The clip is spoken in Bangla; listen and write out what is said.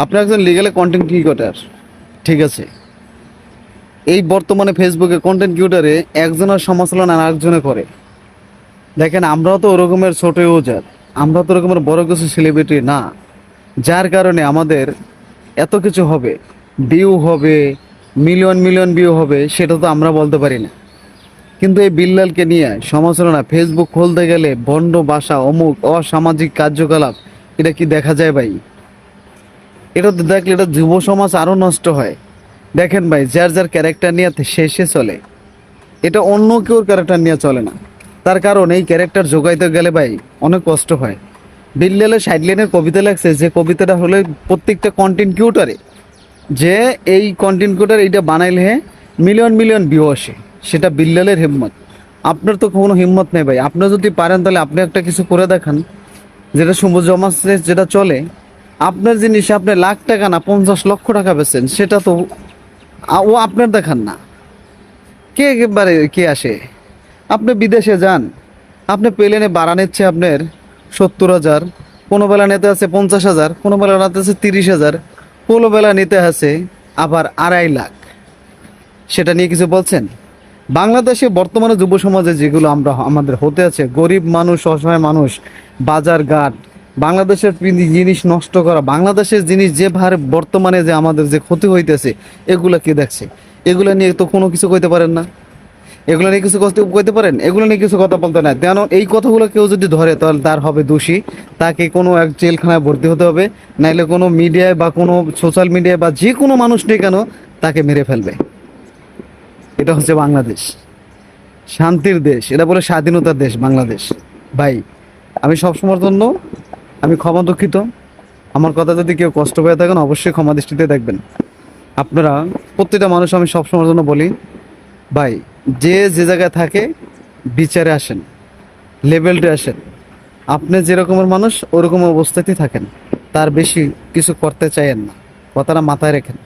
আপনি একজন লিগ্যালি কন্টেন্ট ক্রিয়েটর, ঠিক আছে। এই বর্তমানে ফেসবুকে কন্টেন্ট ক্রিয়েটরে একজনের সমালোচনা আর একজনে করে। দেখেন, আমরাও তো ওরকমের ছোট ইউজার, আমরা তো ওরকমের বড় কিছু সেলিব্রিটি না, যার কারণে আমাদের এত কিছু হবে, ভিউ হবে, মিলিয়ন মিলিয়ন ভিউ হবে, সেটা তো আমরা বলতে পারি না। কিন্তু এই বিল্লালকে নিয়ে সমালোচনা ফেসবুক খুলতে গেলে ভণ্ড ভাষা, অমুক অসামাজিক কার্যকলাপ, এটা কি দেখা যায় ভাই? এটা তো দেখলে এটা যুব সমাজ আরও নষ্ট হয়। দেখেন ভাই, যার যার ক্যারেক্টার নিয়ে শেষে চলে, এটা অন্য কেউর ক্যারেক্টার নিয়ে চলে না। তার কারণ এই ক্যারেক্টার জোগাইতে গেলে ভাই অনেক কষ্ট হয়। বিল্লালের সাইড লাইনের কবিতা লাগছে, যে কবিতাটা হলে প্রত্যেকটা কন্টেন্ট ক্রিয়েটরে, যে এই কন্টেন্ট ক্রিয়েটর এইটা বানাইলে মিলিয়ন মিলিয়ন ভিউ আসে, সেটা বিল্লালের হিম্মত। আপনার তো কোনো হিম্মত নেই ভাই। আপনি যদি পারেন তাহলে আপনি একটা কিছু করে দেখান, যেটা সবুজ সমাজে যেটা চলে। আপনার জিনিসে আপনি লাখ টাকা না 50 লক্ষ টাকা বেচেন, সেটা তো ও আপনার দেখান না। কে একেবারে কে আসে? আপনি বিদেশে যান, আপনি প্লেনে ভাড়া নিচ্ছে আপনার 70,000, কোনো বেলা নিতে আছে 50,000, কোনো বেলা নিতে আছে 30,000, কোনো বেলা নিতে আছে আবার 2.5 লাখ। সেটা নিয়ে কিছু বলছেন? বাংলাদেশে বর্তমানে যুব সমাজে যেগুলো আমাদের হতে আছে, গরিব মানুষ, অসহায় মানুষ, বাজার ঘাট, বাংলাদেশের জিনিস নষ্ট করা, বাংলাদেশের জিনিস যে ভারে বর্তমানে যে আমাদের যে ক্ষতি হইতেছে, এগুলা কে দেখছে? এগুলা নিয়ে তো কোনো কিছু কইতে পারেন না। এগুলো নিয়ে কিছু কইতে পারেন? এগুলো নিয়ে কিছু কথা বলতে না। কেন এই কথাগুলো কেউ যদি ধরে, তাহলে তার হবে দোষী, তাকে কোনো এক জেলখানায় ভর্তি হতে হবে, নাইলে কোনো মিডিয়ায় বা কোনো সোশ্যাল মিডিয়ায় বা যে কোনো মানুষ নেই কেন, তাকে মেরে ফেলবে। এটা হচ্ছে বাংলাদেশ, শান্তির দেশ, এটা বলে স্বাধীনতার দেশ বাংলাদেশ। ভাই, আমি সবসময়ের জন্য আমি ক্ষমা দুঃখিত। আমার কথা যদি কেউ কষ্ট পেয়ে থাকেন, অবশ্যই ক্ষমা দৃষ্টিতে দেখবেন। আপনারা প্রত্যেকটা মানুষ, আমি সবসময়ের জন্য বলি ভাই, যে যে জায়গায় থাকে বিচারে আসেন, লেভেলটা আসেন। আপনি যেরকমের মানুষ ওরকম অবস্থাতেই থাকেন, তার বেশি কিছু করতে চাইেন না। কথাটা মাথায় রেখেন।